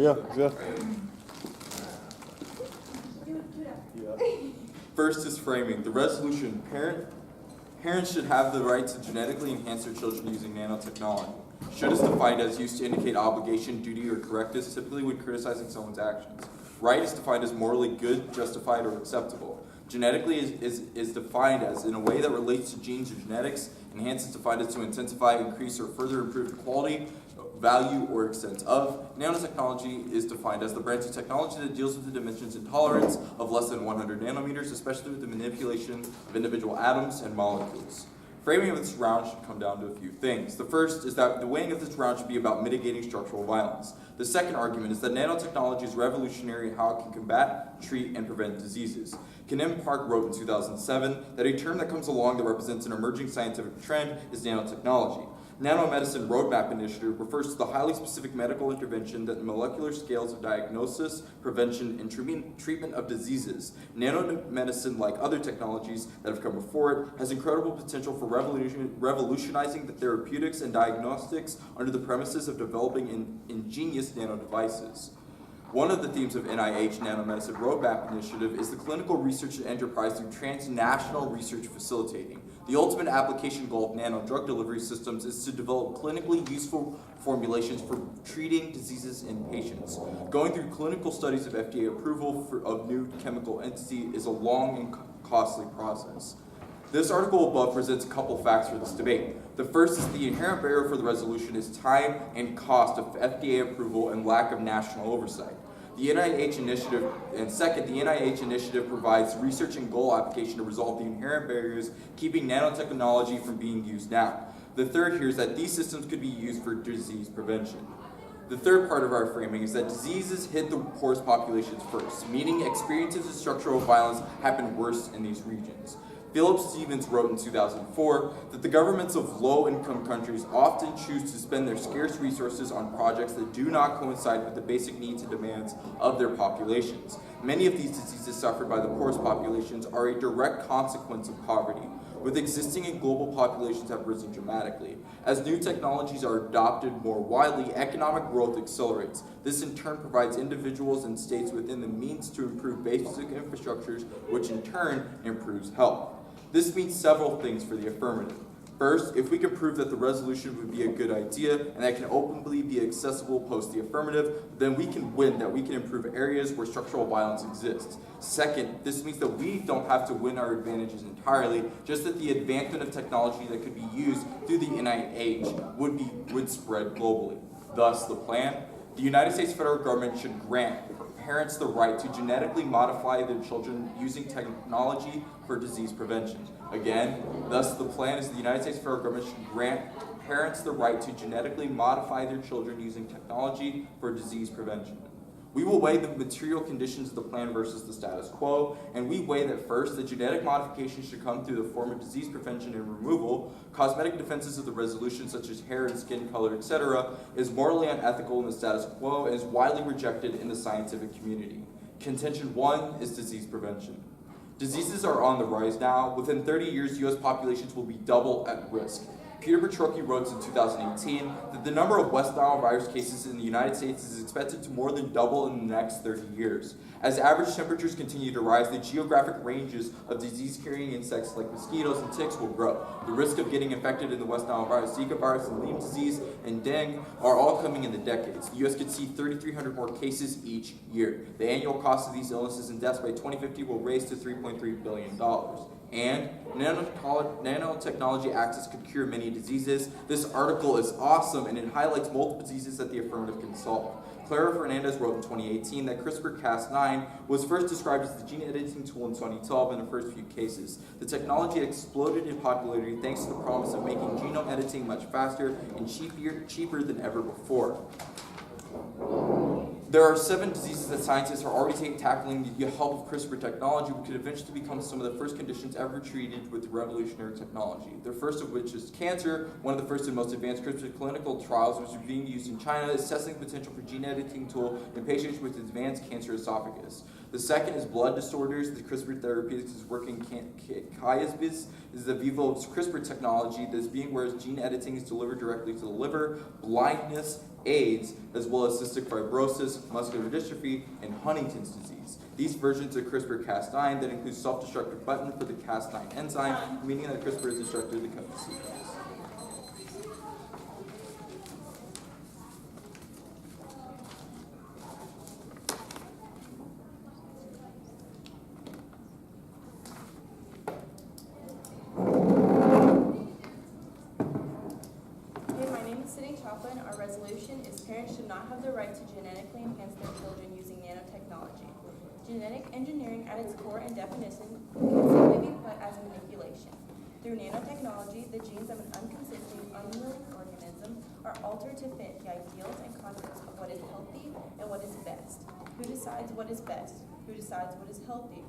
we go. Good. First is framing. The resolution: parents should have the right to genetically enhance their children using nanotechnology. Should is defined as used to indicate obligation, duty, or correctness, typically when criticizing someone's actions. Right is defined as morally good, justified, or acceptable. Genetically is defined as in a way that relates to genes or genetics. Enhance is defined as to intensify, increase, or further improve the quality, value, or extent of. Nanotechnology is defined as the branch of technology that deals with the dimensions and tolerance of less than 100 nanometers, especially with the manipulation of individual atoms and molecules. Framing of this round should come down to a few things. The first is that the weighing of this round should be about mitigating structural violence. The second argument is that nanotechnology is revolutionary in how it can combat, treat, and prevent diseases. Kanem Park wrote in 2007 that a term that comes along that represents an emerging scientific trend is nanotechnology. Nanomedicine Roadmap Initiative refers to the highly specific medical intervention that molecular scales of diagnosis, prevention, and treatment of diseases. Nanomedicine, like other technologies that have come before it, has incredible potential for revolutionizing the therapeutics and diagnostics under the premises of developing ingenious nanodevices. One of the themes of NIH Nanomedicine Roadmap Initiative is the clinical research enterprise through transnational research facilitating. The ultimate application goal of nano drug delivery systems is to develop clinically useful formulations for treating diseases in patients. Going through clinical studies of FDA approval of new chemical entity is a long and costly process. This article above presents a couple facts for this debate. The first is the inherent barrier for the resolution is time and cost of FDA approval and lack of national oversight. The NIH initiative, and second, the NIH initiative provides research and goal application to resolve the inherent barriers keeping nanotechnology from being used now. The third here is that these systems could be used for disease prevention. The third part of our framing is that diseases hit the poorest populations first, meaning experiences of structural violence happen worse in these regions. Philip Stevens wrote in 2004 that the governments of low-income countries often choose to spend their scarce resources on projects that do not coincide with the basic needs and demands of their populations. Many of these diseases suffered by the poorest populations are a direct consequence of poverty, with existing and global populations have risen dramatically. As new technologies are adopted more widely, economic growth accelerates. This in turn provides individuals and states within the means to improve basic infrastructures, which in turn improves health. This means several things for the affirmative. First, if we can prove that the resolution would be a good idea and that can openly be accessible post the affirmative, then we can win that we can improve areas where structural violence exists. Second, this means that we don't have to win our advantages entirely, just that the advancement of technology that could be used through the NIH would spread globally. Thus, the plan: the United States federal government should grant parents the right to genetically modify their children using technology for disease prevention. Again, thus the plan is the United States federal government should grant parents the right to genetically modify their children using technology for disease prevention. We will weigh the material conditions of the plan versus the status quo, and we weigh that first, the genetic modification should come through the form of disease prevention and removal. Cosmetic defenses of the resolution, such as hair and skin color, etc., is morally unethical in the status quo and is widely rejected in the scientific community. Contention 1 is disease prevention. Diseases are on the rise now. Within 30 years, U.S. populations will be double at risk. Peter Petrocchi wrote in 2018 that the number of West Nile virus cases in the United States is expected to more than double in the next 30 years. As average temperatures continue to rise, the geographic ranges of disease-carrying insects like mosquitoes and ticks will grow. The risk of getting infected in the West Nile virus, Zika virus, and Lyme disease, and dengue are all coming in the decades. The U.S. could see 3,300 more cases each year. The annual cost of these illnesses and deaths by 2050 will raise to $3.3 billion. And nanotechnology access could cure many diseases. This article is awesome, and it highlights multiple diseases that the affirmative can solve. Clara Fernandez wrote in 2018 that CRISPR-Cas9 was first described as the gene editing tool in 2012 in the first few cases. The technology exploded in popularity thanks to the promise of making genome editing much faster and cheaper than ever before. There are 7 diseases that scientists are already tackling with the help of CRISPR technology, which could eventually become some of the first conditions ever treated with revolutionary technology. The first of which is cancer. One of the first and most advanced CRISPR clinical trials, which is being used in China, is assessing the potential for gene editing tool in patients with advanced cancer esophagus. The second is blood disorders. The CRISPR Therapeutics is working Chiasbis is the vivo CRISPR technology that is being whereas gene editing is delivered directly to the liver, blindness, AIDS, as well as cystic fibrosis, muscular dystrophy, and Huntington's disease. These versions of CRISPR-Cas9 that include self-destructive button for the Cas9 enzyme, meaning that CRISPR is destructive to the code sequence. Our resolution is parents should not have the right to genetically enhance their children using nanotechnology. Genetic engineering at its core and definition can simply be put as manipulation. Through nanotechnology, the genes of an unconsistent, unwilling organism are altered to fit the ideals and concepts of what is healthy and what is best. Who decides what is best? Who decides what is healthy?